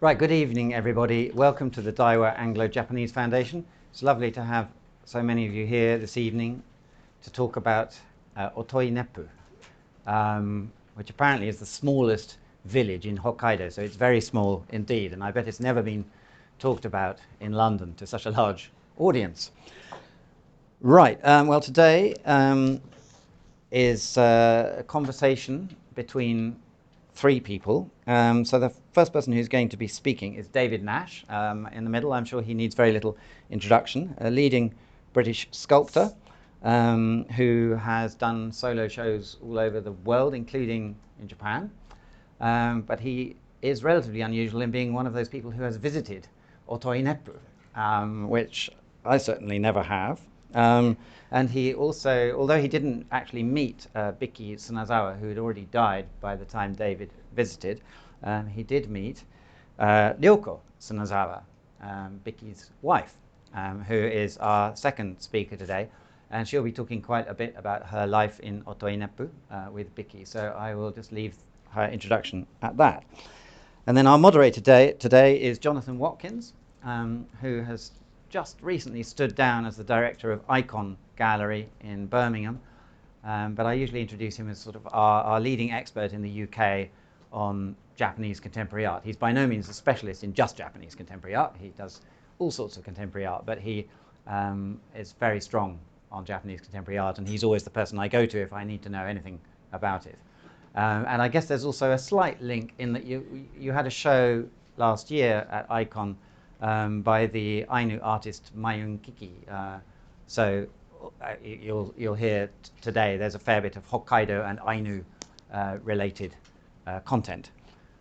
Right, good evening everybody. Welcome to the Daiwa Anglo-Japanese Foundation. It's lovely to have so many of you here this evening to talk about Otoineppu, which apparently is the smallest village in Hokkaido, so it's very small indeed, and I bet it's never been talked about in London to such a large audience. Right, well today is a conversation between three people. So the first person who's going to be speaking is David Nash, in the middle. I'm sure he needs very little introduction. A leading British sculptor who has done solo shows all over the world, including in Japan. But he is relatively unusual in being one of those people who has visited Otoineppu, which I certainly never have. And he also, although he didn't actually meet Bikky Sunazawa, who had already died by the time David visited, he did meet Ryoko Sunazawa, Bikky's wife, who is our second speaker today. And she'll be talking quite a bit about her life in Otoineppu with Bikky. So I will just leave her introduction at that. And then our moderator today is Jonathan Watkins, who has just recently stood down as the director of Icon Gallery in Birmingham, but I usually introduce him as sort of our leading expert in the UK on Japanese contemporary art. He's by no means a specialist in just Japanese contemporary art. He does all sorts of contemporary art, but he is very strong on Japanese contemporary art, and he's always the person I go to if I need to know anything about it. And I guess there's also a slight link in that you had a show last year at Icon by the Ainu artist Mayun Kiki. So you'll hear today there's a fair bit of Hokkaido and Ainu related content.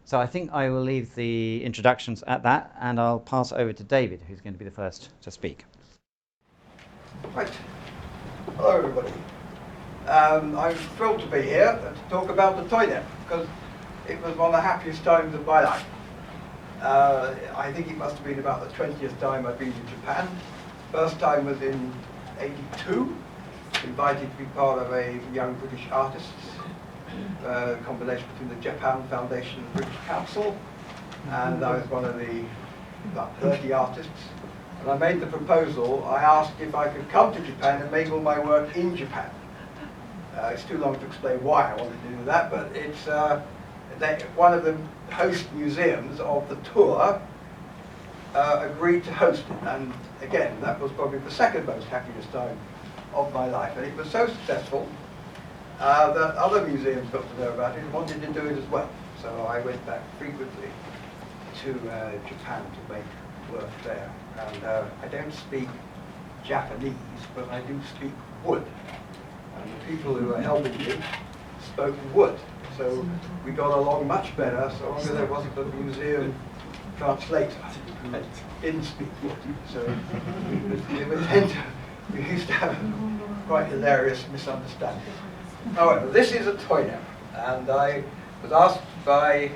So I think I will leave the introductions at that, and I'll pass over to David, who's going to be the first to speak. Right. Hello everybody. I'm thrilled to be here and to talk about Otoineppu because it was one of the happiest times of my life. I think it must have been about the 20th time I've been to Japan. First time was in '82, invited to be part of a young British artists, combination between the Japan Foundation and the British Council, and I was one of the about 30 artists. And I made the proposal, I asked if I could come to Japan and make all my work in Japan. It's too long to explain why I wanted to do that, but it's one of the host museums of the tour agreed to host it, and again that was probably the second most happiest time of my life, and it was so successful that other museums got to know about it and wanted to do it as well. So I went back frequently to Japan to make work there, and I don't speak Japanese, but I do speak wood, and the people who were helping me spoke wood. So we got along much better, so long as there wasn't a museum translator who didn't speak wood. So we used to have quite hilarious misunderstandings. However, this is Otoineppu, and I was asked by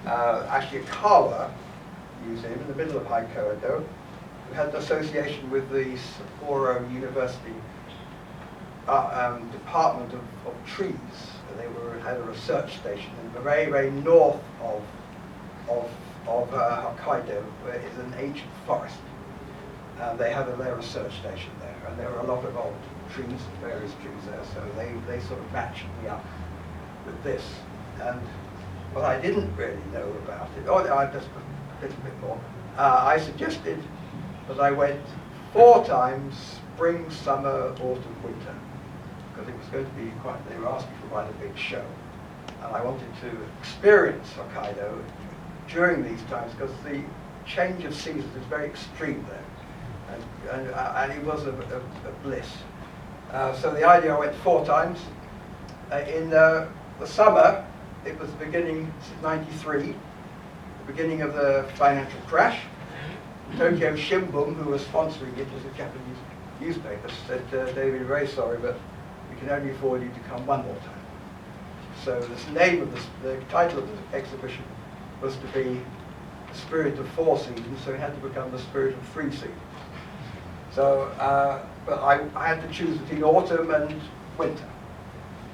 actually a Kawa museum in the middle of Hokkaido, who had an association with the Sapporo University Department of Trees. They had a research station in the very, very north of Hokkaido, where is an ancient forest. They had their research station there, and there were a lot of old trees, various trees there, so they sort of matched me up with this. And what I didn't really know about it, just a little bit more, I suggested that I went 4 times, spring, summer, autumn, winter, because it was going to be they were asking for quite a big show. And I wanted to experience Hokkaido during these times because the change of seasons is very extreme there. And it was a bliss. So the idea, I went 4 times. In the summer, it was the beginning, '93, the beginning of the financial crash. Tokyo Shimbun, who was sponsoring it, was a Japanese newspaper, said, David, very sorry, but we can only afford you to come 1 more time. So the title of the exhibition was to be The Spirit of 4 Seasons, so it had to become The Spirit of 3 Seasons. So, but I had to choose between autumn and winter.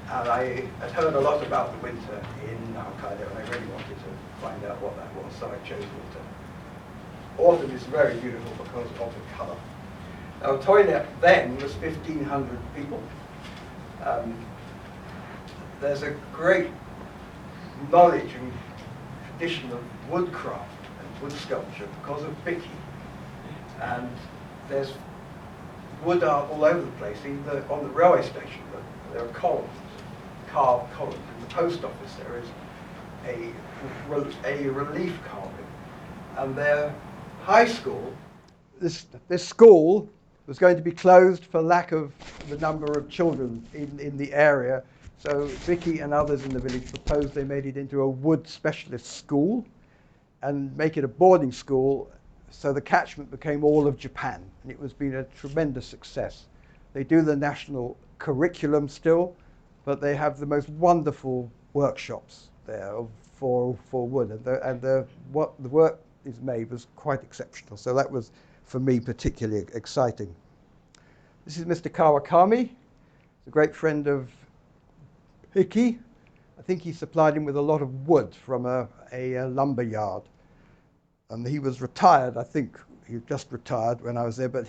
And I had heard a lot about the winter in Hokkaido, and I really wanted to find out what that was. so I chose water. Autumn is very beautiful because of the colour. Now, Otoineppu then was 1,500 people. There's a great knowledge and tradition of woodcraft and wood sculpture because of Bikky. And there's wood art all over the place. Even on the railway station, there are columns, carved columns. In the post office, there is a relief carving. And their high school, this school was going to be closed for lack of the number of children in the area. So Bikky and others in the village proposed they made it into a wood specialist school and make it a boarding school, so the catchment became all of Japan, and it has been a tremendous success. They do the national curriculum still, but they have the most wonderful workshops there for wood, and what the work is made was quite exceptional. So that was, for me, particularly exciting. This is Mr. Kawakami, a great friend of Bikky. I think he supplied him with a lot of wood from a lumber yard. And he was retired, I think he just retired when I was there, but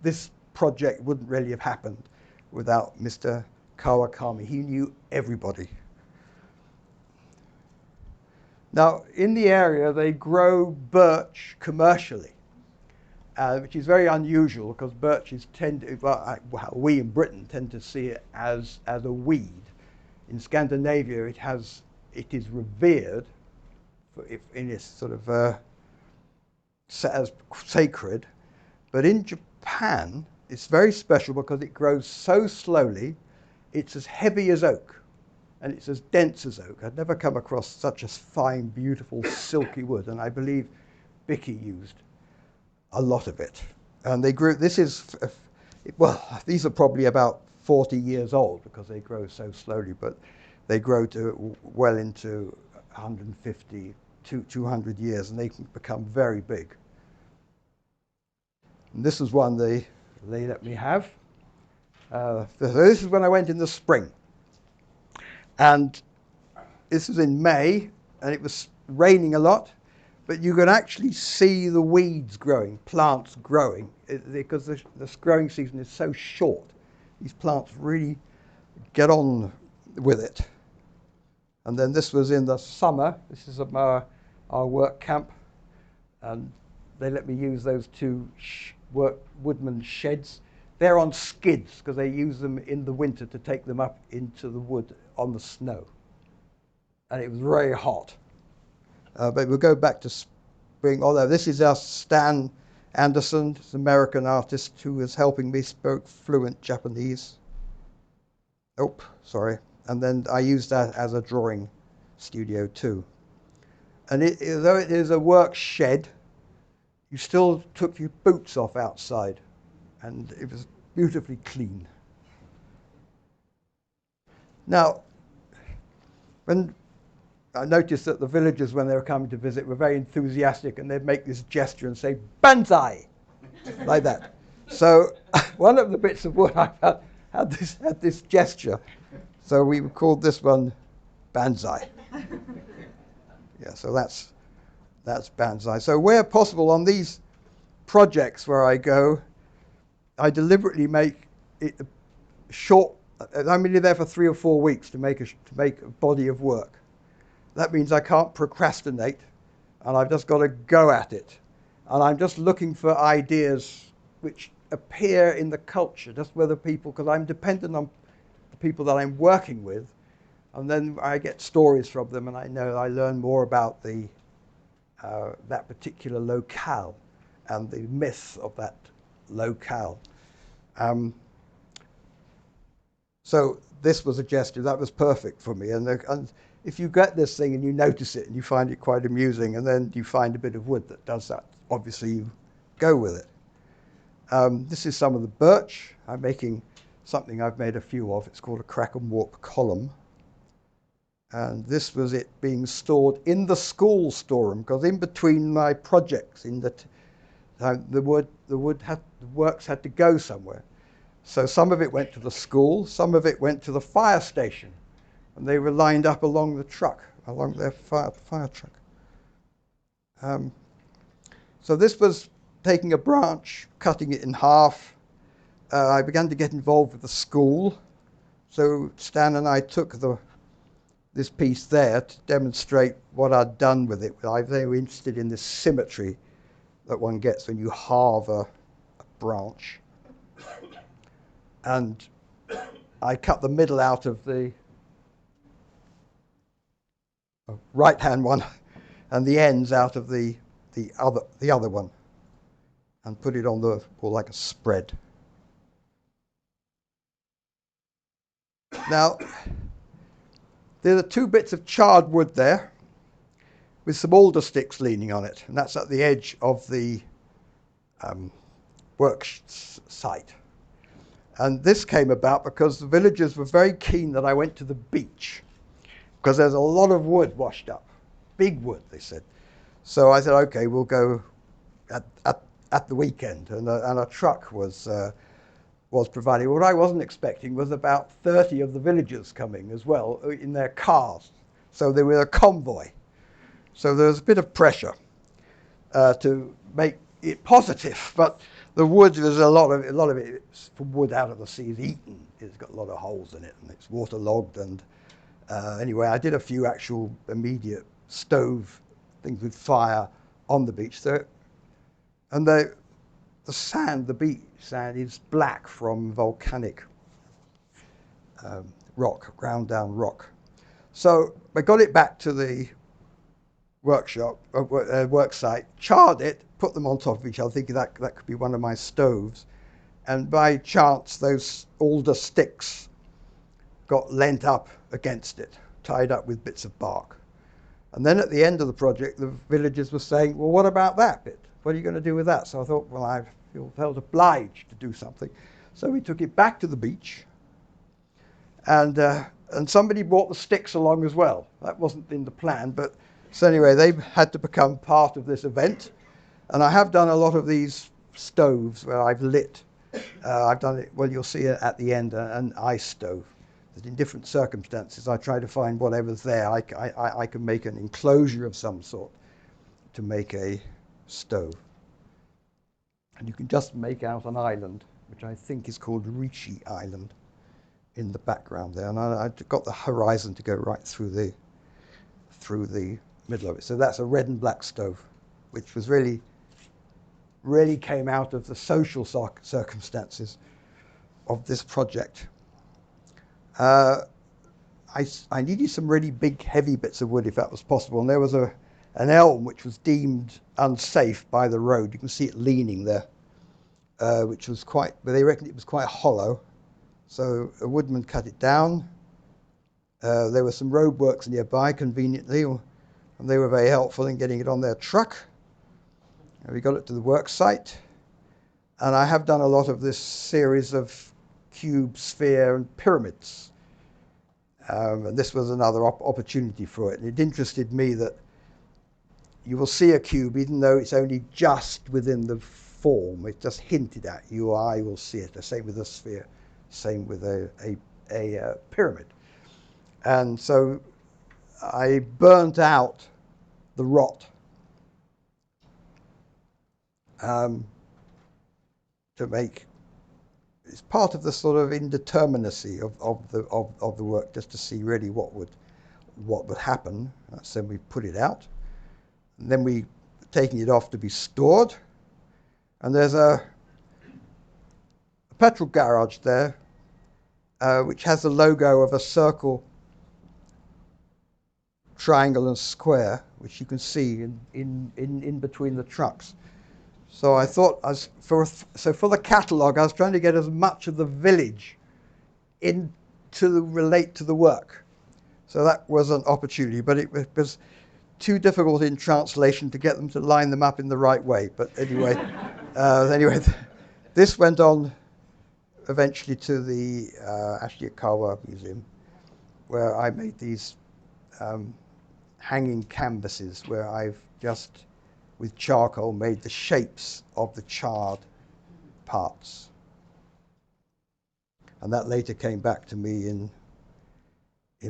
this project wouldn't really have happened without Mr. Kawakami. He knew everybody. Now, in the area, they grow birch commercially, which is very unusual because birches we in Britain tend to see it as a weed. In Scandinavia, it is revered in its sort of as sacred, but in Japan, it's very special because it grows so slowly. It's as heavy as oak, and it's as dense as oak. I'd never come across such a fine, beautiful, silky wood, and I believe Bikky used a lot of it. And they grew. These are probably about 40 years old because they grow so slowly, but they grow to well into 150 to 200 years, and they can become very big. And this is one they let me have. This is when I went in the spring, and this was in May, and it was raining a lot, but you could actually see the weeds growing, plants growing, because this growing season is so short. These plants really get on with it. And then this was in the summer. This is our work camp, and they let me use those two woodman sheds. They're on skids because they use them in the winter to take them up into the wood on the snow. And it was very hot. But we'll go back to spring. Although this is our Stan Anderson, this American artist who was helping me, spoke fluent Japanese. Oh, sorry. And then I used that as a drawing studio too. And though it is a work shed, you still took your boots off outside, and it was beautifully clean. Now, when I noticed that the villagers, when they were coming to visit, were very enthusiastic, and they'd make this gesture and say, "Banzai!" like that. So one of the bits of wood I found had this gesture. So we called this one Banzai. Yeah, so that's Banzai. So where possible on these projects where I go, I deliberately make it short. I'm only there for 3 or 4 weeks to make a body of work. That means I can't procrastinate, and I've just got to go at it. And I'm just looking for ideas which appear in the culture, just where the people, because I'm dependent on the people that I'm working with, and then I get stories from them, and I learn more about that particular locale and the myth of that locale. So this was a gesture that was perfect for me, and if you get this thing and you notice it and you find it quite amusing, and then you find a bit of wood that does that, obviously you go with it. This is some of the birch. I'm making something I've made a few of. It's called a crack and warp column. And this was it being stored in the school storeroom, because in between my projects, the works had to go somewhere. So some of it went to the school, some of it went to the fire station, and they were lined up along the truck, along their fire truck. So this was taking a branch, cutting it in half. I began to get involved with the school. So Stan and I took this piece there to demonstrate what I'd done with it. I was very interested in this symmetry that one gets when you halve a branch. And I cut the middle out of the right-hand one and the ends out of the other one, and put it on the wall like a spread. Now, there are 2 bits of charred wood there with some alder sticks leaning on it, and that's at the edge of the work site. And this came about because the villagers were very keen that I went to the beach, because there's a lot of wood washed up, big wood, they said. So I said, okay, we'll go at the weekend, and a truck was provided. What I wasn't expecting was about 30 of the villagers coming as well in their cars. So they were a convoy. So there was a bit of pressure to make it positive, but the wood, there's a lot of it from wood out of the sea is eaten. It's got a lot of holes in it, and it's waterlogged. And anyway, I did a few actual immediate stove things with fire on the beach. So, and the sand, the beach sand, is black from volcanic rock, ground down rock. So I got it back to the workshop, work site, charred it, put them on top of each other, thinking that could be one of my stoves. And by chance, those alder sticks got lent up against it, tied up with bits of bark. And then at the end of the project, the villagers were saying, well, what about that bit? What are you going to do with that? So I thought, well, I felt obliged to do something. So we took it back to the beach, and somebody brought the sticks along as well. That wasn't in the plan, but so anyway, they had to become part of this event. And I have done a lot of these stoves where I've lit. I've done it, well, you'll see it at the end, an ice stove. That in different circumstances, I try to find whatever's there. I can make an enclosure of some sort to make a stove. And you can just make out an island, which I think is called Ricci Island, in the background there. And I got the horizon to go right through the middle of it. So that's a red and black stove, which was really came out of the social circumstances of this project. I needed some really big, heavy bits of wood if that was possible. And there was an elm which was deemed unsafe by the road. You can see it leaning there, which was but they reckoned it was quite hollow. So a woodman cut it down. There were some roadworks nearby, conveniently, and they were very helpful in getting it on their truck. And we got it to the work site. And I have done a lot of this series of cube, sphere, and pyramids. And this was another opportunity for it. And it interested me that you will see a cube, even though it's only just within the form. It's just hinted at. Your eye will see it. The same with a sphere, same with a pyramid. And so I burnt out the rot to make. It's part of the sort of indeterminacy of the work, just to see really what would happen. So we put it out, and then we taking it off to be stored. And there's a petrol garage there, which has the logo of a circle, triangle, and square, which you can see in between the trucks. So I thought, for the catalogue, I was trying to get as much of the village in to relate to the work. So that was an opportunity, but it was too difficult in translation to get them to line them up in the right way. But anyway, this went on eventually to the Ashikawa Museum, where I made these hanging canvases where I've just, with charcoal, made the shapes of the charred parts. And that later came back to me in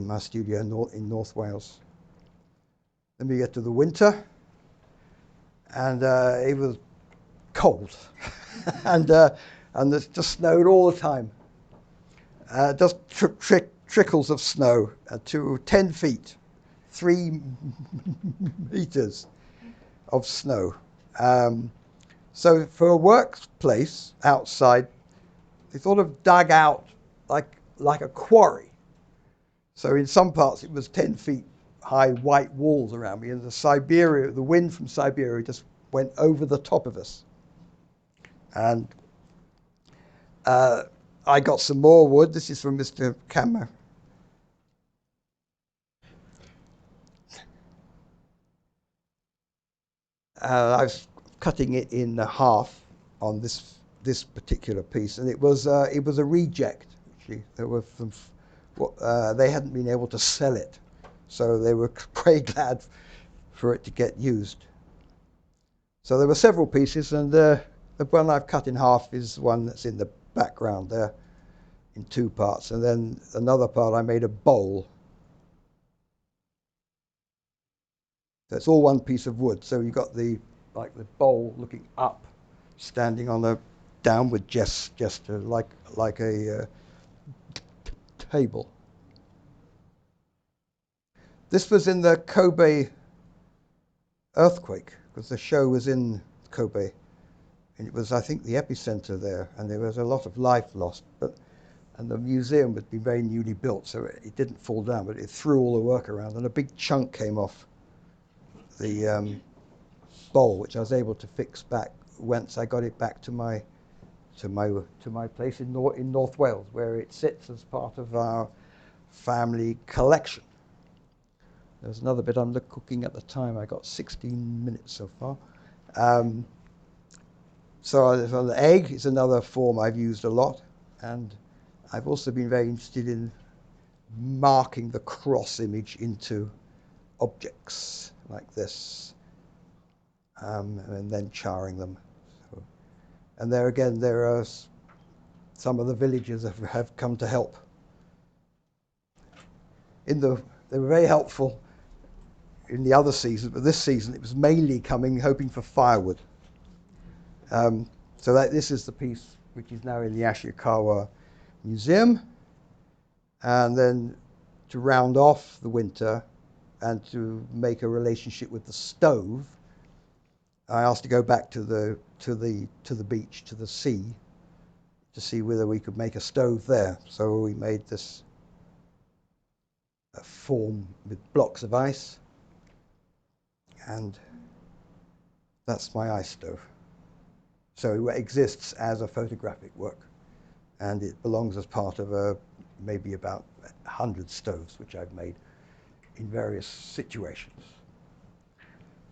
my studio in North Wales. Then we get to the winter. and it was cold, and it just snowed all the time. Just trickles of snow to 10 feet, 3 meters of snow. So for a workplace outside, they sort of dug out like a quarry. So in some parts it was 10 feet high white walls around me, and the wind from Siberia just went over the top of us. And I got some more wood. This is from Mr. Kammer. I was cutting it in half on this particular piece, and it was a reject. Actually, there were some. They hadn't been able to sell it, so they were very glad for it to get used. So there were several pieces, and the one I've cut in half is one that's in the background there in 2 parts, and then another part I made a bowl. So it's all one piece of wood. So you've got the bowl looking up, standing on a downward gesture, like a table. This was in the Kobe earthquake, because the show was in Kobe. And it was, I think, the epicenter there, and there was a lot of life lost. And the museum had been very newly built, so it didn't fall down, but it threw all the work around, and a big chunk came off the bowl, which I was able to fix back once I got it back to my place in North Wales, where it sits as part of our family collection. There's another bit I'm cooking at the time. I got 16 minutes so far. So the egg is another form I've used a lot, and I've also been very interested in marking the cross image into objects like this, and then charring them. So, and there again, there are some of the villagers have come to help. They were very helpful in the other season, but this season it was mainly hoping for firewood. So this is the piece which is now in the Ashikawa Museum. And then to round off the winter and to make a relationship with the stove, I asked to go back to the beach, to the sea, to see whether we could make a stove there. So we made this form with blocks of ice, and that's my ice stove. So it exists as a photographic work, and it belongs as part of maybe about 100 stoves which I've made in various situations.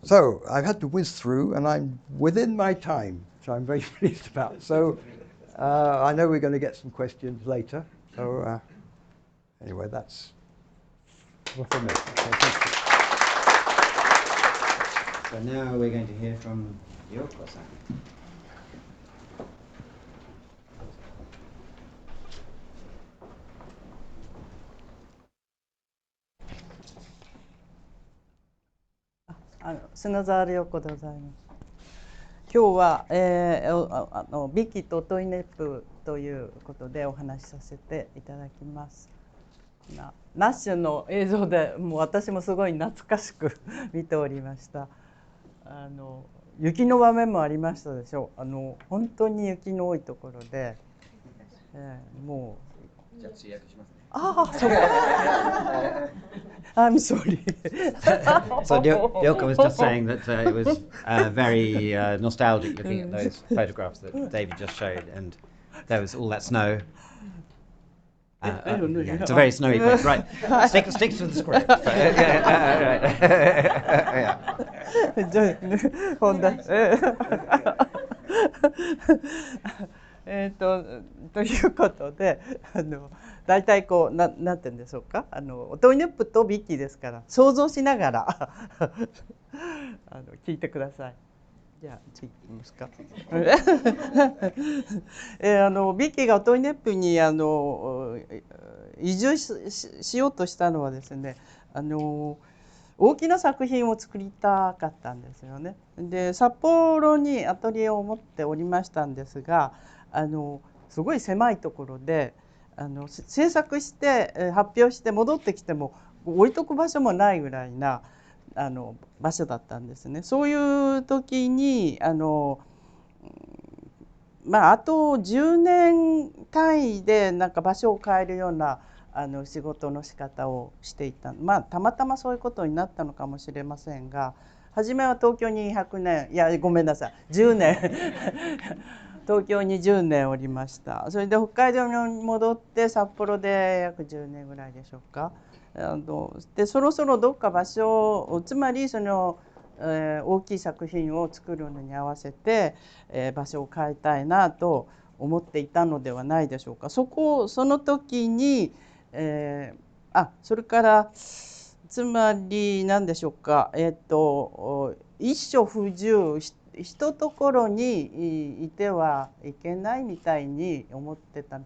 So I've had to whiz through, and I'm within my time, which I'm very pleased about. So I know we're going to get some questions later. So anyway, that's all from me. So now we're going to hear from Ryoko-san. 砂沢良子でございます。今日は、ビキとオトイネップということでお話しさせていただきます。ナッシュの映像でもう私もすごい懐かしく見ておりました。雪の場面もありましたでしょう。本当に雪の多いところで、もう。じゃあ通訳しますね。ああ、そうか。I'm sorry. So Ryoko was just saying that it was very nostalgic looking at those photographs that David just showed, and there was all that snow. Yeah, it's a very snowy place. Right, stick to the script. Yeah. ということで大体こうなんて言うんでしょうかオトイネップとビッキーですから想像しながら聞いてください。じゃあ次いきますか。ビッキーがオトイネップに移住しようとしたのはですね大きな作品を作りたかったんですよね。で札幌にアトリエを持っておりましたんですがすごい狭いところで制作して発表して戻ってきても置いとく場所もないぐらいな場所だったんですね。そういう時にあと10年単位でなんか場所を変えるような仕事の仕方をしていた、たまたまそういうことになったのかもしれませんが、初めは東京に100年いやごめんなさい10年東京に10年おりました。それで北海道に戻って札幌で約10年ぐらいでしょうか。でそろそろどっか場所をつまり大きい作品を作るのに合わせて、場所を変えたいなと思っていたのではないでしょうか。その時に、それからつまり何でしょうか、一所不住一ところにいてはいけないみたいに思ってた。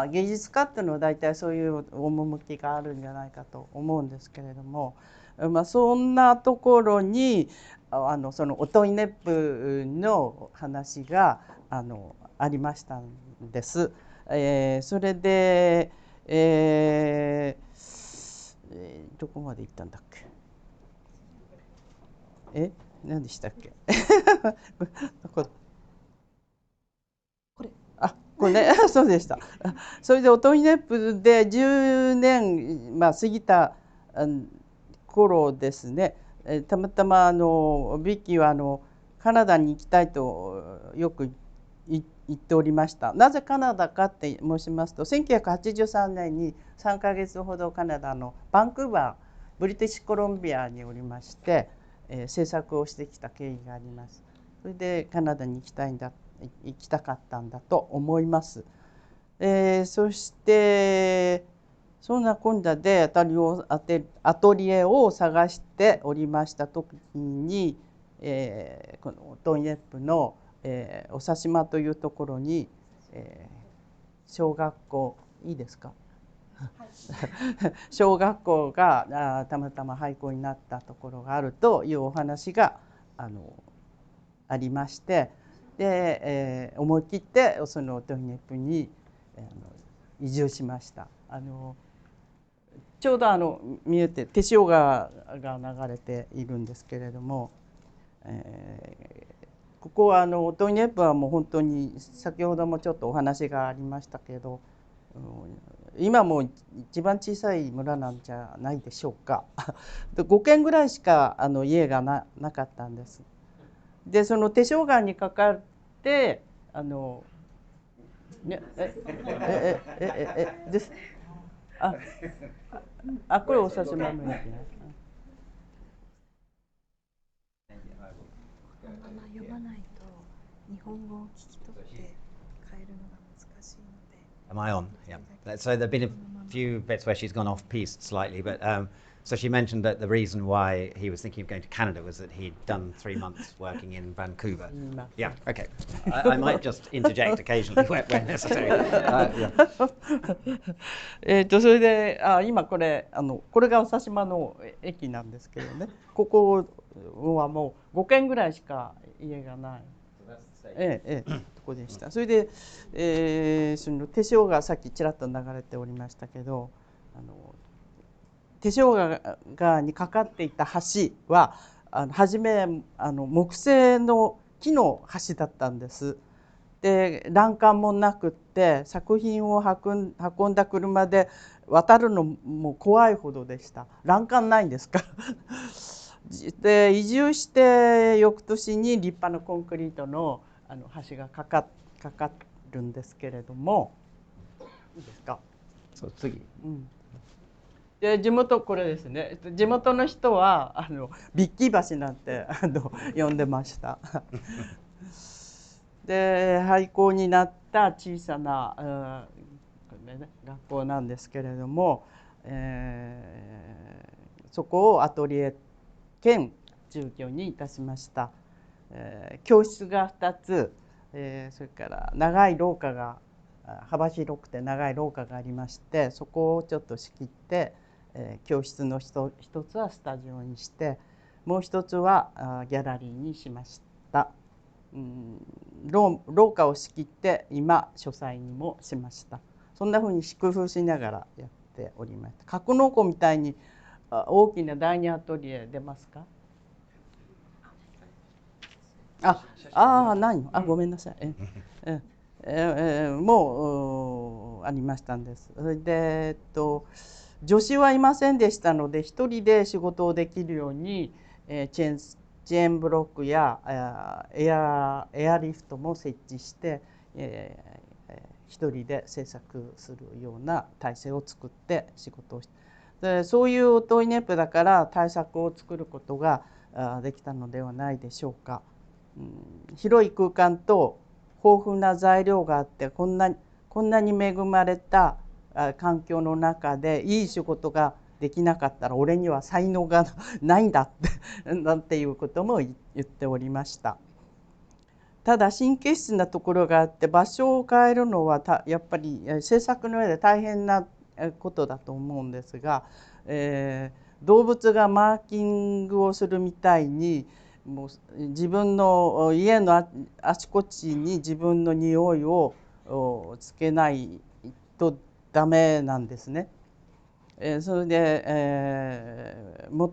芸術家っていうのは大体そういう趣があるんじゃないかと思うんですけれども、そんなところにそのオトイネップの話がありましたんです。それで、どこまで行ったんだっけ？何でしたっけ？これねそうでした。それでオトイネップで10年、過ぎた頃ですね、たまたまビッキーはカナダに行きたいとよく言っておりました。なぜカナダかって申しますと、1983年に3ヶ月ほどカナダのバンクーバーブリティッシュコロンビアにおりまして、制作をしてきた経緯があります。それでカナダに行きたかったんだと思います。そしてそんなこんなでアトリエを探しておりました時に、このオトイネップの、おさしまというところに、小学校いいですか小学校がたまたま廃校になったところがあるというお話がありまして、で、思い切ってそのオトイネップに移住しました。ちょうど見えて手塩川が流れているんですけれども、ここはオトイネップはもう本当に先ほどもちょっとお話がありましたけど、今も一番小さい村なんじゃないでしょうか5軒ぐらいしか家がなかったんです。でその手塩川にかかってですこれおさしまの駅ね。読まないと日本語を聞き取って変えるのが難しいので。Am I on? Yeah. So there've been a few bits where she's gone off piste slightly, but so she mentioned that the reason why he was thinking of going to Canada was that he'd done 3 months working in Vancouver. Yeah, okay. I might just interject occasionally where necessary. それで今これがおさしまの駅なんですけどね、ここはもう5軒ぐらいしか家がない。とこでした。それで、その手塩川さっきちらっと流れておりましたけど、手塩川にかかっていた橋は初め木製の木の橋だったんです。で欄干もなくって作品を運んだ車で渡るのも怖いほどでした。欄干ないんですかで移住して翌年に立派なコンクリートの橋がかかるんですけれども、いいですか。そう次。で地元これですね。地元の人はビッキー橋なんて呼んでました。で廃校になった小さな、学校なんですけれども、そこをアトリエ兼住居にいたしました。教室が2つ、それから長い廊下が幅広くて長い廊下がありまして、そこをちょっと仕切って、教室の一つはスタジオにして、もう一つはギャラリーにしました。廊下を仕切って今書斎にもしました。そんなふうに工夫しながらやっておりました。格納庫みたいに大きな第二アトリエ出ますか？ごめんなさい。もうありましたんです。それで助手はいませんでしたので、一人で仕事をできるようにチェーンブロックやエアリフトも設置して、一人で制作するような体制を作って仕事をして、そういうオトイネップだから対策を作ることができたのではないでしょうか。広い空間と豊富な材料があって、こんなに恵まれた環境の中でいい仕事ができなかったら俺には才能がないんだってなんていうことも言っておりました。ただ神経質なところがあって、場所を変えるのはやっぱり制作の上で大変なことだと思うんですが、動物がマーキングをするみたいに、もう自分の家のあちこちに自分の匂いをつけないとダメなんですね。それで、もう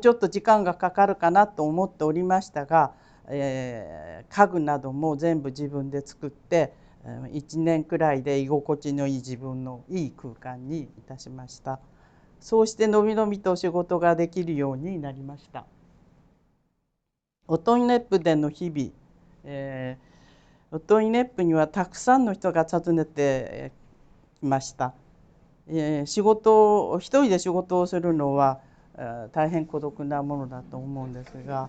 ちょっと時間がかかるかなと思っておりましたが、家具なども全部自分で作って、1年くらいで居心地のいい自分のいい空間にいたしました。そうしてのびのびと仕事ができるようになりました。オトイネップでの日々、オトイネップにはたくさんの人が訪ねてきました。一人で仕事をするのは大変孤独なものだと思うんですが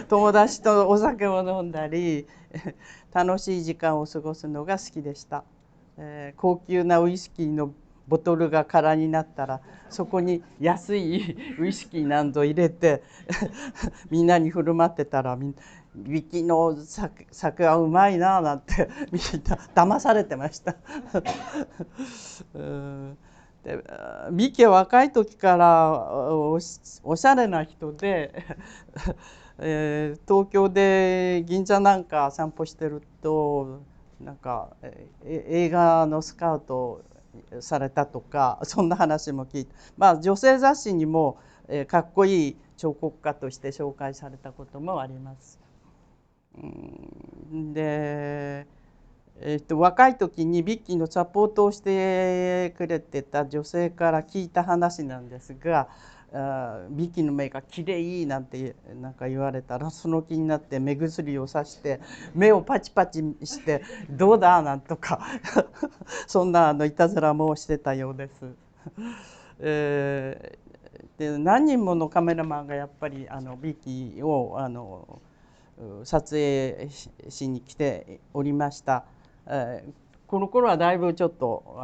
友達とお酒を飲んだり楽しい時間を過ごすのが好きでした。高級なウイスキーのボトルが空になったら、そこに安いウイスキーなんぞ入れてみんなに振る舞ってたら、ビキの酒はうまいななんてみんな騙されてましたでビキは若い時からおしゃれな人で東京で銀座なんか散歩してると、なんか映画のスカウトされたとか、そんな話も聞いて、女性雑誌にもかっこいい彫刻家として紹介されたこともあります。で、若い時にビッキーのサポートをしてくれてた女性から聞いた話なんですが、ビッキーの目がきれいなんてなんか言われたら、その気になって目薬をさして目をパチパチして「どうだ?」なんとかそんないたずらもしてたようです。で何人ものカメラマンがやっぱりビッキーを撮影しに来ておりました。この頃はだいぶちょっと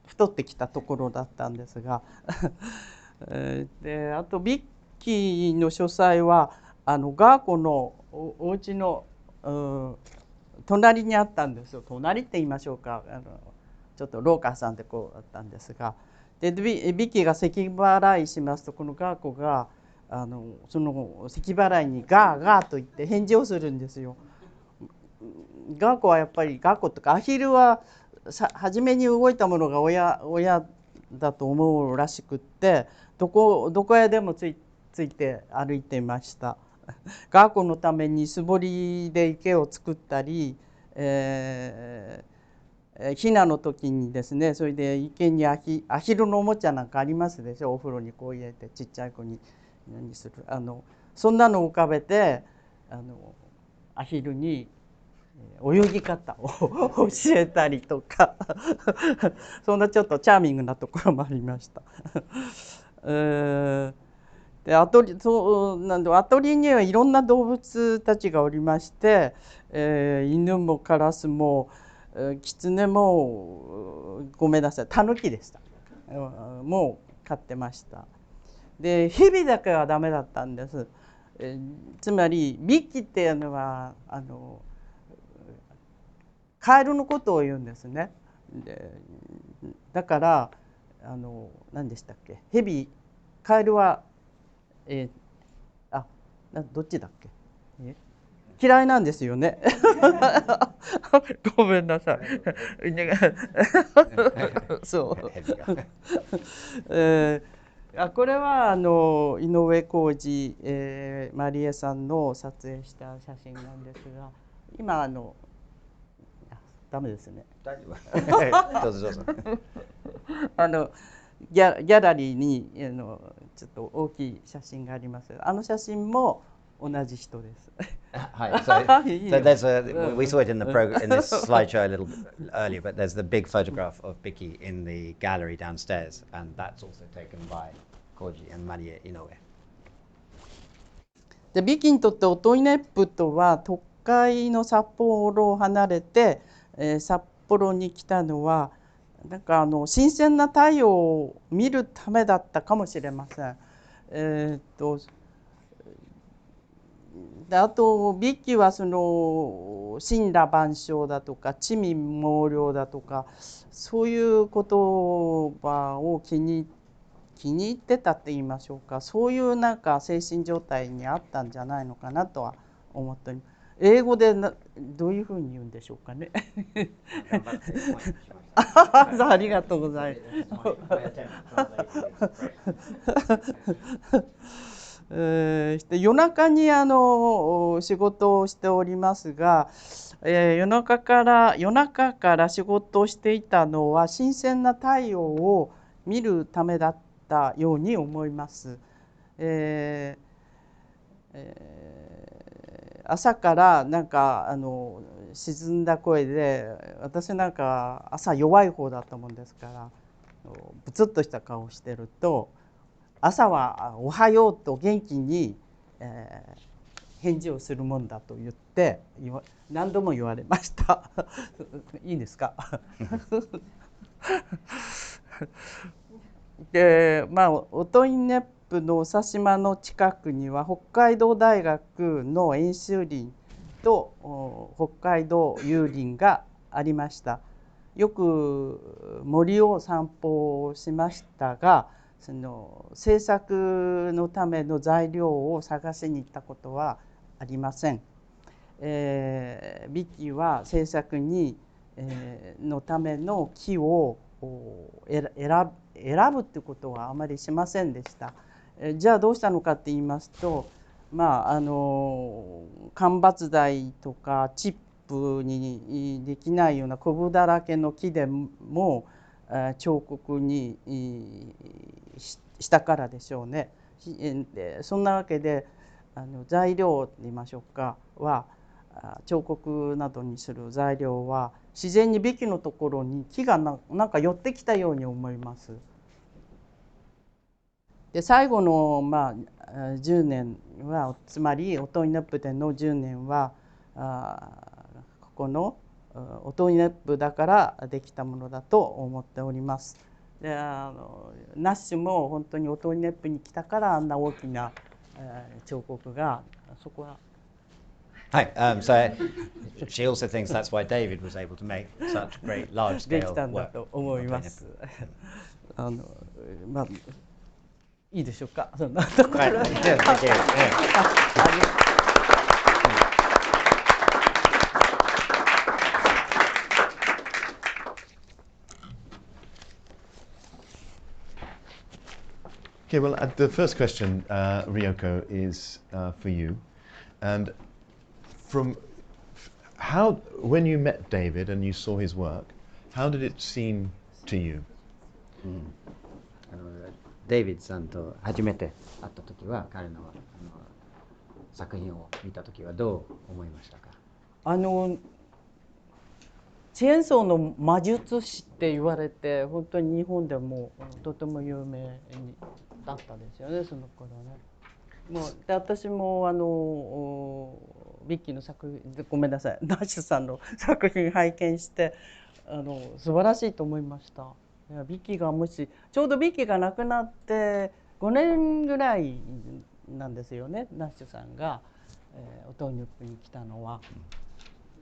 太ってきたところだったんですがであとビッキーの書斎はガーコのお家の隣にあったんですよ。隣って言いましょうか、ちょっと廊下挟んでこうだったんですが、でビッキーが咳払いしますと、このガーコがその咳払いにガーガーと言って返事をするんですよ。ガーコはやっぱりガーコとかアヒルは初めに動いたものが親だと思うらしくって、どこへでもついて歩いていました。ガーコのために素掘りで池を作ったり、ひなの時にですね、それで池にアヒルのおもちゃなんかありますでしょ、お風呂にこう入れてちっちゃい子に何するそんなのを浮かべてアヒルに泳ぎ方を教えたりとかそんなちょっとチャーミングなところもありましたでアトリエにはいろんな動物たちがおりまして、犬もカラスもキツネもごめんなさい、タヌキでした。もう飼ってました。でヘビだけはダメだったんです。つまりビッキっていうのはカエルのことを言うんですね。でだから何でしたっけ、カエルは、どっちだっけ、嫌いなんですよね。ごめんなさい。そう。これは井上浩二、マリエさんの撮影した写真なんですが、今ダメですね。どうぞどうぞ。ギャラリーにちょっと大きい写真があります。あの写真も同じ人です。Hi. So there's we saw it in the in this slideshow a little bit earlier, but there's the big photograph of Bikky in the gallery downstairs, and that's also taken by Koji and Marie Inoue. でビキにとってオトイネップとは都会の札幌を離れて、札幌に来たのはなんか新鮮な太陽を見るためだったかもしれません。であとビッキーはその神羅万象だとか地味猛量だとかそういう言葉を気に入ってたって言いましょうか、そういうなんか精神状態にあったんじゃないのかなとは思っております。英語でどういうふうに言うんでしょうかね。ありがとうございます。夜中に仕事をしておりますが、夜中から仕事をしていたのは新鮮な太陽を見るためだったように思います。朝からなんか沈んだ声で、私なんか朝弱い方だったもんですからブツッとした顔をしてると、朝はおはようと元気に、返事をするもんだと言って何度も言われました。いいですか。でオトイネップの長島の近くには北海道大学の演習林と北海道遊林がありました。よく森を散歩しましたが、その制作のための材料を探しに行ったことはありません。ビッキーは制作に、のための木を選ぶってことはあまりしませんでした。じゃあどうしたのかって言いますと、間伐材とかチップにできないようなコブだらけの木でも彫刻にしたからでしょうね。そんなわけで材料と言いましょうかは彫刻などにする材料は自然にビキのところに木がなんか寄ってきたように思います。で最後の10年は、つまりオトイネップでの10年はここのオトイネップだからできたものだと思っております。でナッシュも本当にオトイネップに来たからあんな大きな彫刻がそこは。Hi. So she also thinks that's why David was able to make such great large-scale できたんだ work. と思います。いいでしょうか。そんなところ。Okay, well, the first question, Ryoko, is for you. And when you met David and you saw his work, how did it seem to you? デイビッドさんと初めて会った時は、彼の作品を見た時はどう思いましたか？チェーンソーの魔術師って言われて、本当に日本でもとても有名だったですよね、その頃ね。で私もビッキーの作品、ごめんなさい、ナッシュさんの作品拝見して素晴らしいと思いました。ビッキーがちょうどビッキーが亡くなって5年ぐらいなんですよね、ナッシュさんが、オトイネップに来たのは。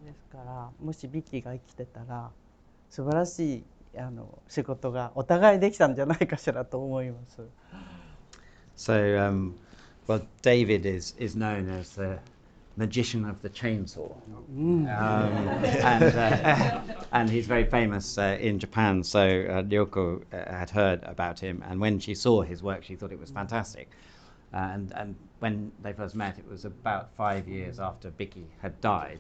ですからもしビッキーが生きてたら素晴らしい仕事がお互いできたんじゃないかしらと思います。So, well, David is known as the magician of the chainsaw, and he's very famous in Japan. So Ryoko had heard about him, and when she saw his work, she thought it was fantastic. And when they first met, it was about 5 years after Bikky had died.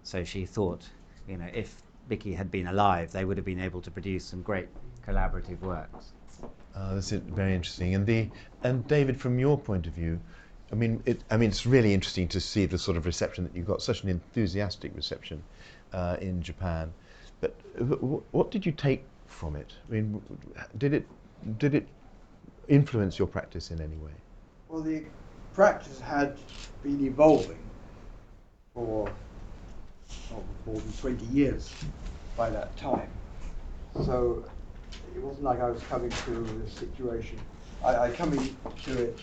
So she thought, you know, if Bikky had been alive, they would have been able to produce some great collaborative works. That's very interesting. And David, from your point of view, I mean, it's really interesting to see the sort of reception that you got, such an enthusiastic reception in Japan. But what did you take from it? I mean, did it influence your practice in any way? Well, the practice had been evolving for more than 20 years by that time. So it wasn't like I was coming to this situation. I come into it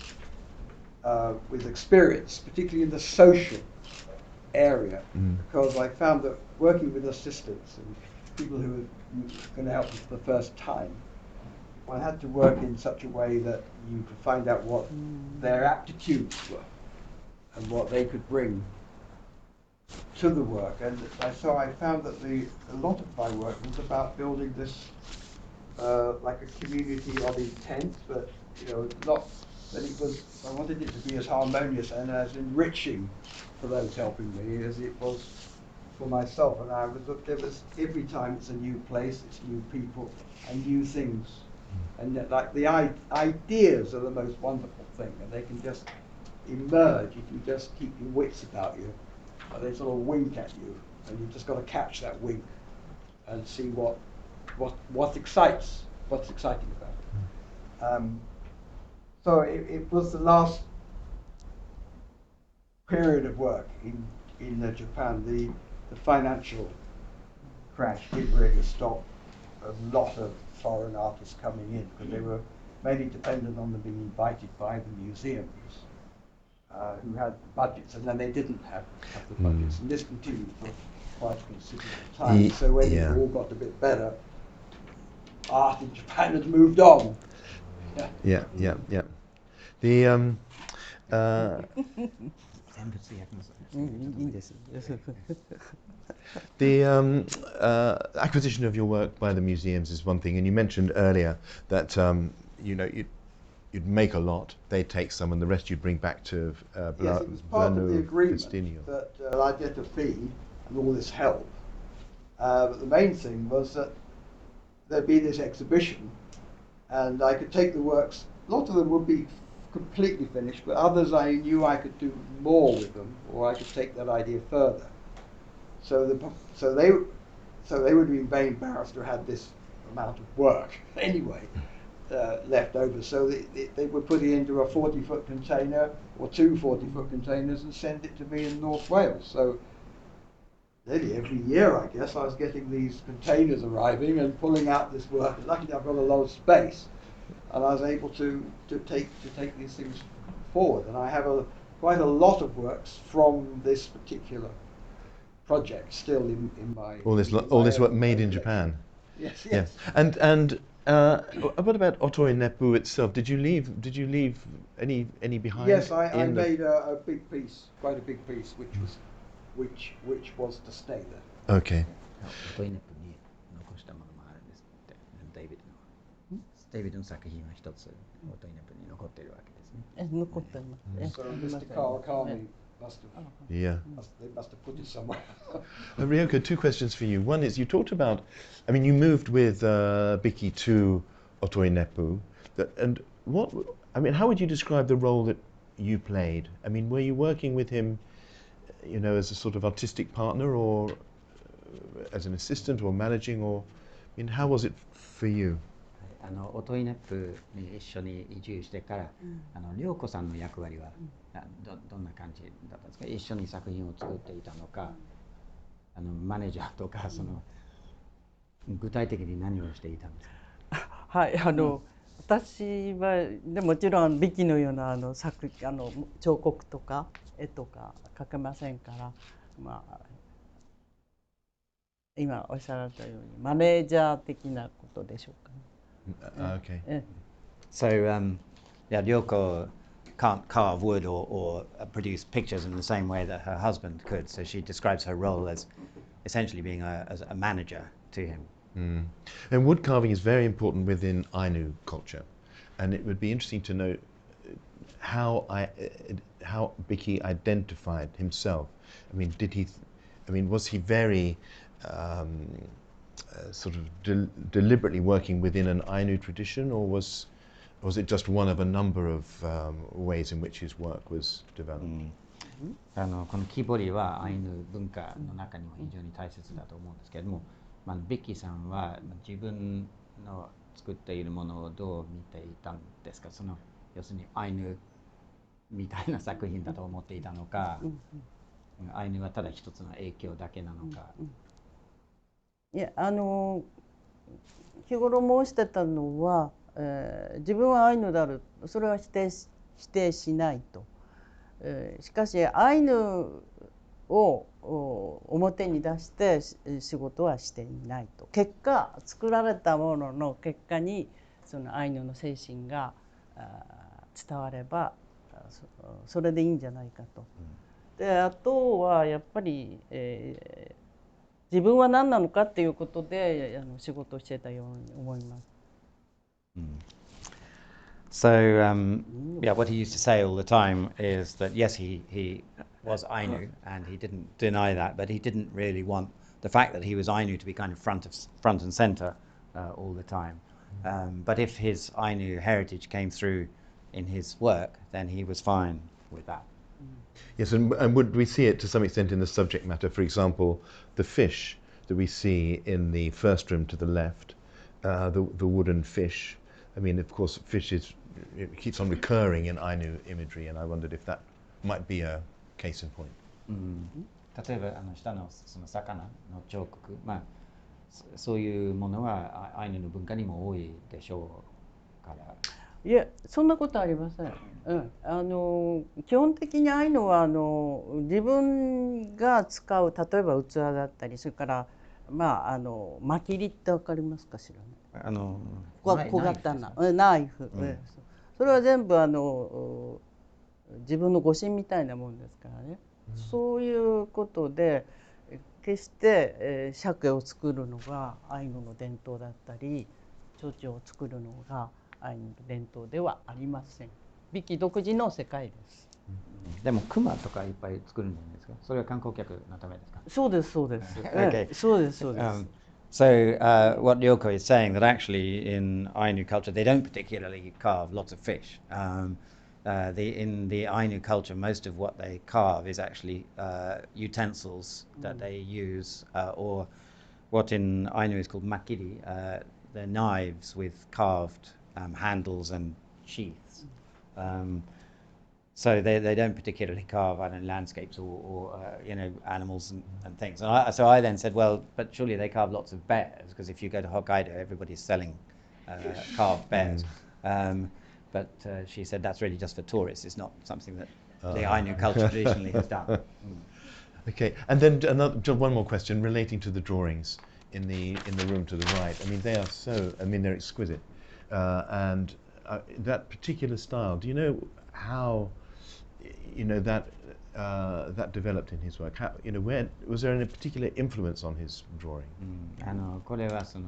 with experience, particularly in the social area, because I found that working with assistants and people who were going to help me for the first time, I had to work in such a way that you could find out what their aptitudes were and what they could bring to the work. And so I found that a lot of my work was about building this like a community of intent, but not that it was. I wanted it to be as harmonious and as enriching for those helping me as it was for myself. And there was every time it's a new place, it's new people and new things. And like the ideas are the most wonderful thing, and they can just emerge if you just keep your wits about you. They sort of wink at you, and you just got to catch that wink and see what's exciting about it. So it was the last period of work in Japan. The financial crash did really stop a lot of foreign artists coming in, because they were mainly dependent on them being invited by the museums who had budgets, and then they didn't have the budgets, and this continued for quite a considerable time. So when it all got a bit better, art in Japan had moved on. Yeah. The acquisition of your work by the museums is one thing, and you mentioned earlier that you'd make a lot, they'd take some, and the rest you'd bring back to Yes, it was part of the agreement that I'd get a fee and all this help. But the main thing was that there'd be this exhibition, and I could take the works. A lot of them would be completely finished, but others I knew I could do more with them, or I could take that idea further. So they would be very embarrassed to have this amount of work anyway left over. So they would put it into a 40-foot container or 2 40-foot containers and send it to me in North Wales. So nearly every year, I guess, I was getting these containers arriving and pulling out this work. And luckily, I've got a lot of space, and I was able to take these things forward. And I have quite a lot of works from this particular project still in my all this work made in Japan. Yes. And what about Otoineppu itself? Did you leave any behind? Yes, I made a big piece, quite a big piece, which was to stay there. Okay. デイビッドの作品は一つオトイネップに残っているわけですね。残ってます。 So Mr. Kawakami must have put it somewhere. Ryoko, 2 questions for you. One is, you talked about, I mean, you moved with Bikky to Otoineppu, and how would you describe the role that you played? I mean, were you working with him, as a sort of artistic partner, or as an assistant, or managing, or, I mean, how was it for you? オトイネップに一緒に移住してから、涼子さんの役割はどんな感じだったんですか？一緒に作品を作っていたのか、マネージャーとか、具体的に何をしていたんですか？はい、私はもちろんビキのような彫刻とか絵とか描けませんから、今おっしゃられたようにマネージャー的なことでしょうかね。Okay. So, yeah, Ryoko can't carve wood or produce pictures in the same way that her husband could. So she describes her role as essentially being as a manager to him. And wood carving is very important within Ainu culture, and it would be interesting to know how Bikky identified himself. I mean, was he very sort of deliberately working within an Ainu tradition, or was it just one of a number of ways in which his work was developed? この木彫りはアイヌ文化の中にも非常に大切だと思うんですけれども、ビッキーさんは自分の作っているものをどう見ていたんですか？要するにアイヌみたいな作品だと思っていたのか、アイヌはただ一つの影響だけなのか。いや、日頃申してたのは、自分はアイヌである、それは否定しないと。しかしアイヌを表に出して仕事はしていないと。結果作られたものの結果にそのアイヌの精神が伝わればそれでいいんじゃないかと。であとはやっぱり、自分は何なのかっていうことで仕事をしてたように思います。So, yeah, what he used to say all the time is that yes, he was Ainu, and he didn't deny that, but he didn't really want the fact that he was Ainu to be kind of front and center all the time. But if his Ainu heritage came through in his work, then he was fine with that. Yes, and would we see it to some extent in the subject matter? For example, the fish that we see in the first room to the left, the wooden fish. I mean, of course, fish it keeps on recurring in Ainu imagery, and I wondered if that might be a case in point. 例えば下のその魚の彫刻、そういうものはアイヌの文化にも多いでしょうから。いや、そんなことありません。基本的にアイヌは自分が使う例えば器だったり、それからマキリってわかりますかしらね。小型なナイフ、それは全部自分の護身みたいなもんですからね。そういうことで決して鮭を作るのがアイヌの伝統だったり、提灯を作るのがアイヌの伝統ではありません。ビキ独自の世界です。でもクマとかいっぱい作るんじゃないですか。それは観光客のためですか。そうですそうです。Okay. そうですそうです。So what Ryoko is saying that actually in Ainu culture they don't particularly carve lots of fish. In the Ainu culture, most of what they carve is actually utensils that they use, or what in Ainu is called makiri. They're knives with carved handles and sheaths. So they don't particularly carve landscapes or animals and things. And so I then said, well, but surely they carve lots of bears, because if you go to Hokkaido, everybody's selling carved bears. But she said that's really just for tourists. It's not something that the Ainu culture traditionally has done. Okay, and then one more question relating to the drawings in the room to the right. I mean, they are they're exquisite, and that particular style. Do you know how that developed in his work? How, where was there any particular influence on his drawing? これはその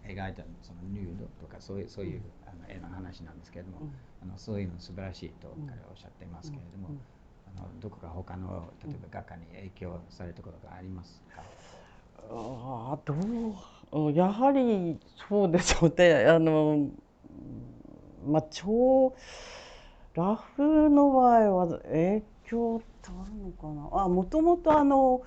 描いたそのヌードとかそういう絵の話なんですけれども、そういうの素晴らしいと彼はおっしゃっていますけれども、どこか他の例えば画家に影響されたことがありますか？やはりそうでしょうね。ラフの場合は影響ってあるのかな。もともと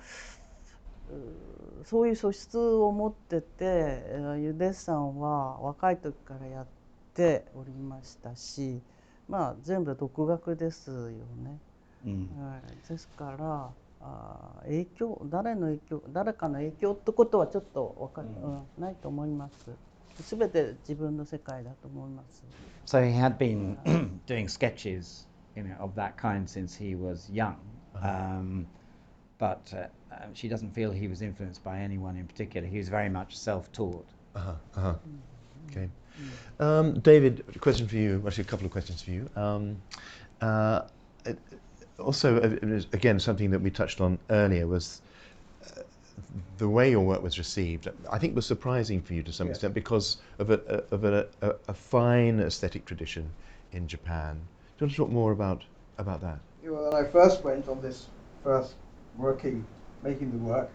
そういう素質を持ってて、ユデッサンは若い時からやっておりましたし、全部独学ですよね。ですから誰かの影響ってことはちょっとないと思います。すべて自分の世界だと思います。So he had been doing sketches, of that kind since he was young. but she doesn't feel he was influenced by anyone in particular. He was very much self-taught. Okay. David, a question for you, actually a couple of questions for you. Also, again, something that we touched on earlier was the way your work was received. I think was surprising for you to some extent because of a fine aesthetic tradition in Japan. Do you want to talk more about that? When I first went on this first making the work,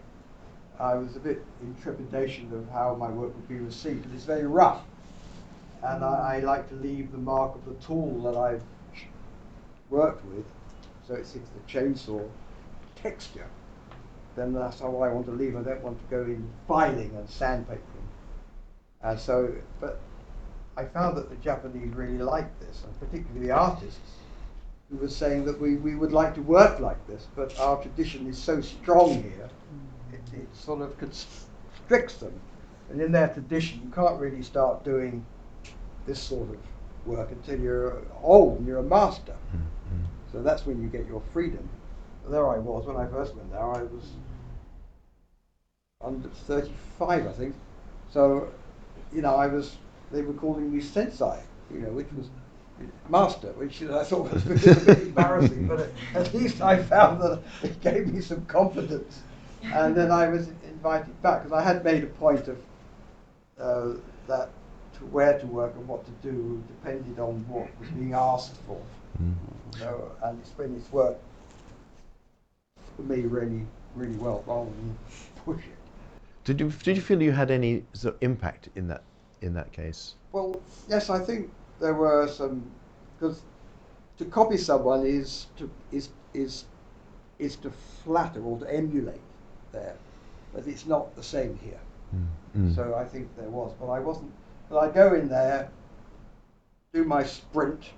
I was a bit in trepidation of how my work would be received. It's very rough, and I like to leave the mark of the tool that I've worked with. So it's the chainsaw texture. Then that's how I want to leave. I don't want to go in filing and sandpapering. And so, but I found that the Japanese really liked this, and particularly the artists, who were saying that we would like to work like this, but our tradition is so strong here, it sort of constricts them. And in their tradition, you can't really start doing this sort of work until you're old and you're a master. So that's when you get your freedom. There I was when I first went there. I was under 35, I think. So, they were calling me sensei, which was master, which I thought was a bit embarrassing, but at least I found that it gave me some confidence. And then I was invited back, because I had made a point of that where to work and what to do depended on what was being asked for. And it's when it's worked for me really, really well, rather than push it. Did you feel you had any sort of impact in that case? Well, yes, I think there were some, because to copy someone is to flatter or to emulate there, but it's not the same here. So I think there was, but I wasn't. But I'd go in there, do my sprint,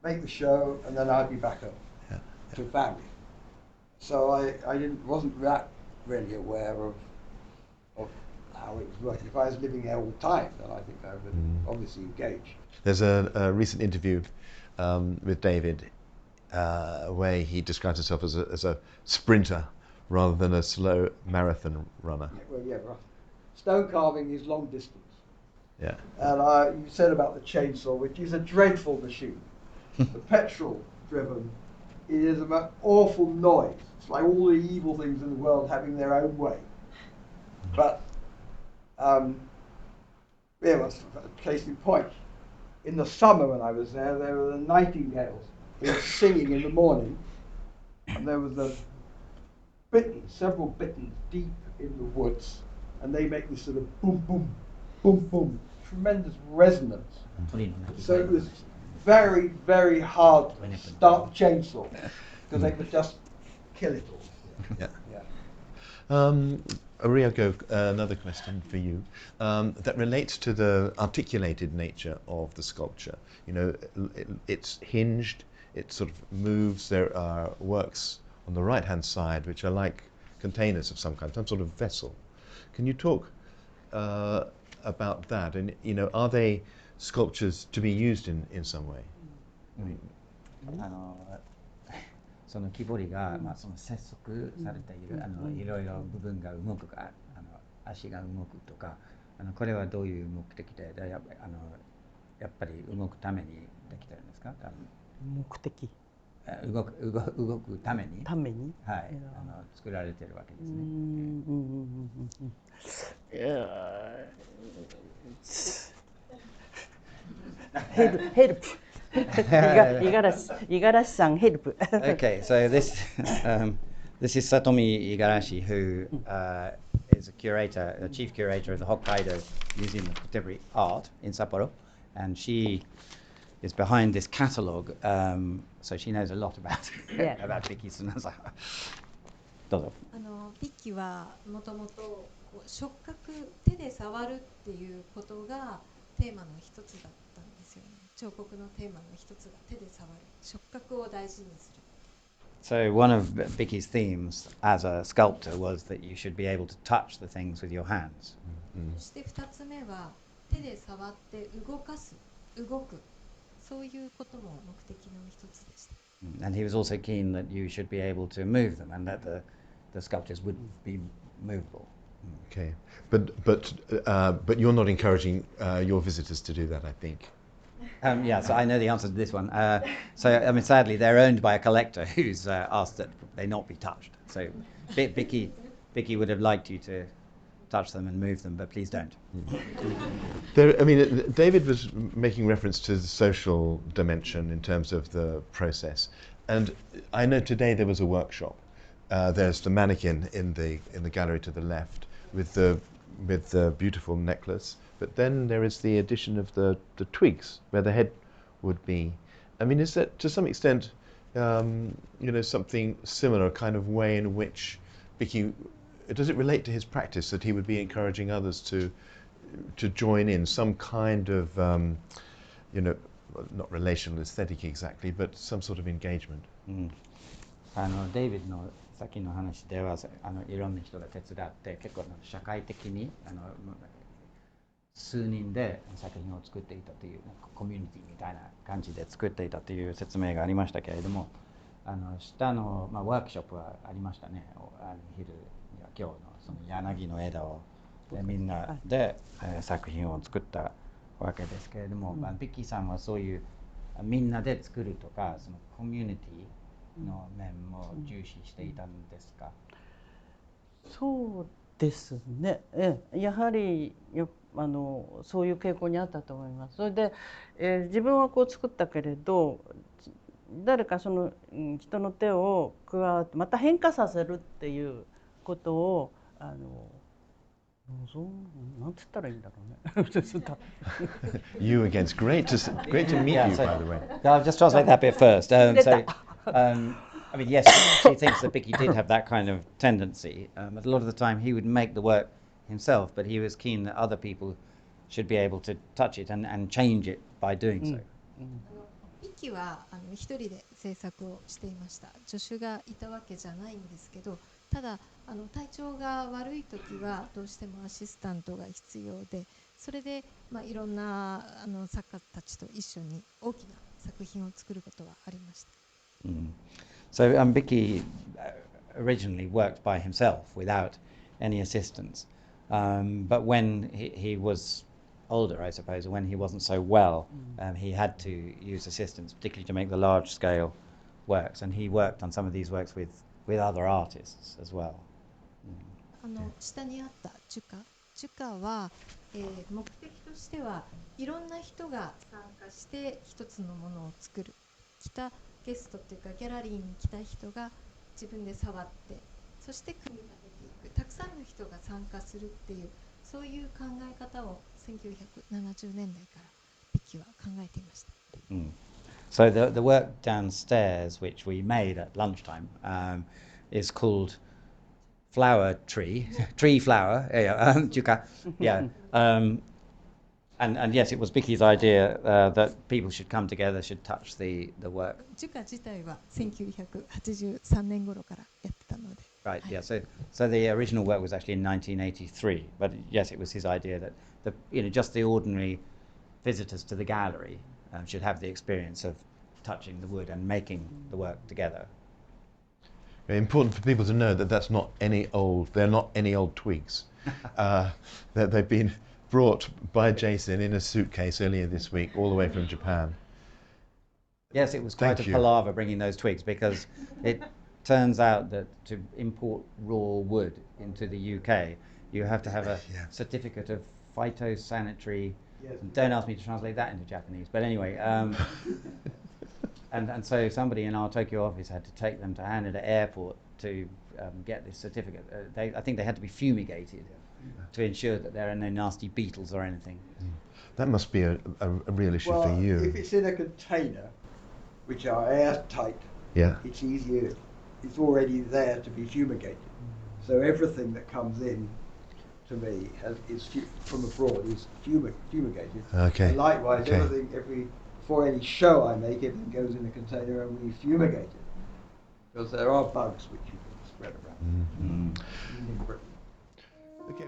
make the show, and then I'd be back home to family. So I wasn't that really aware of how it was working. If I was living there all the time, then I think I would obviously engage. There's a recent interview with David where he describes himself as a sprinter rather than a slow marathon runner. Right. Stone carving is long distance. Yeah. And you said about the chainsaw, which is a dreadful machine. The petrol driven, it is an awful noise. It's like all the evil things in the world having their own way. But what's a case in point? In the summer when I was there were the nightingales singing in the morning, and there was several bitterns deep in the woods, and they make this sort of boom, boom, boom, boom, tremendous resonance. So it was very, very hard to start the chainsaw, because they would just kill it all. Ryoko, another question for you that relates to the articulated nature of the sculpture. It's hinged, it sort of moves. There are works on the right-hand side which are like containers of some kind, some sort of vessel. Can you talk about that? And are they sculptures to be used in some way? その木彫りが、その接続されているいろいろ部分が動くか、足が動くとか、これはどういう目的でやっぱり動くためにできてるんですか？目的。動くために。はい、作られているわけですね。Help. Igarashi-san, help. Okay, so this is Satomi Igarashi, who is a chief curator of the Hokkaido Museum of Contemporary Art in Sapporo, and she is behind this catalogue, so she knows a lot about Bikky Sunazawa. どうぞ。ビッキはもともと触覚、手で触るっていうことがテーマの一つだったんですよね。彫刻のテーマの一つが手で触る、触覚を大事にする。So one of Bikky's themes as a sculptor was that you should be able to touch the things with your hands. そして二つ目は手で触って動かす、動く、そういうことも目的の一つでした。And he was also keen that you should be able to move them, and that the sculptures would be movable. Okay, but you're not encouraging your visitors to do that, I think. Yeah, so I know the answer to this one. So, I mean, sadly, they're owned by a collector who's asked that they not be touched. So, Bikky would have liked you to touch them and move them, but please don't. I mean, David was making reference to the social dimension in terms of the process, and I know today there was a workshop. There's the mannequin in the gallery to the left with the beautiful necklace. But then there is the addition of the twigs where the head would be. I mean, is that to some extent, something similar, kind of way in which Bikky, does it relate to his practice that he would be encouraging others to join in some kind of, not relational aesthetic exactly, but some sort of engagement? デイビッドのさっきの話ではいろんな人が手伝って結構社会的に数人で作品を作っていたというコミュニティみたいな感じで作っていたという説明がありましたけれども、下の、ワークショップはありましたね。昼には今日のその柳の枝をみんなで、作品を作ったわけですけれども、ビッキーさんはそういうみんなで作るとかそのコミュニティの面も重視していたんですか？そうですね。やはりそういう傾向にあったと思います。それで、自分はこう作ったけれど、誰かその人の手を加わってまた変化させるっていうことをなんて言ったらいいんだろうね。You against great to meet you, by the way. I'll just translate that bit first. I mean, yes, she thinks that Bikky did have that kind of tendency. But a lot of the time he would make the work himself, but he was keen that other people should be able to touch it and change it by doing so. ビッキーは一人で制作をしていました。助手がいたわけじゃないんですけど、ただ体調が悪い時はどうしてもアシスタントが必要で、それでいろんな作家たちと一緒に大きな作品を作ることはありました。So Bikky originally worked by himself without any assistance, but when he was older, I suppose, when he wasn't so well, he had to use assistance, particularly to make the large-scale works, and he worked on some of these works with other artists as well. 下にあったチュカは、目的としてはいろんな人が参加して一つのものを作る。来たゲストっていうかギャラリーに来た人が自分で触ってそして組み立てていくたくさんの人が参加するっていうそういう考え方を1970年代からビッキーは考えていました。So the work downstairs, which we made at lunchtime, is called Flower Tree Flower. Chuka, yeah. And yes, it was Bikky's idea that people should come together, should touch the work. チュカ自体は1983年頃からやってたので。Right. Yeah. So the original work was actually in 1983, but yes, it was his idea that just the ordinary visitors to the gallery should have the experience of touching the wood and making the work together. Very important for people to know that they're not any old twigs. They've been brought by Jason in a suitcase earlier this week, all the way from Japan. Yes, it was quite a palaver bringing those twigs because it turns out that to import raw wood into the UK, you have to have a certificate of phytosanitary. Yes. Don't ask me to translate that into Japanese, but anyway. And so somebody in our Tokyo office had to take them to Haneda Airport to get this certificate. I think they had to be fumigated to ensure that there are no nasty beetles or anything. That must be a real issue for you. If it's in a container, which are airtight, it's easier. It's already there to be fumigated. So everything that comes in to me from abroad is fumigated. Okay. And likewise, before any show I make, everything goes in a container and we fumigate it. Because there are bugs which you can spread around. Okay.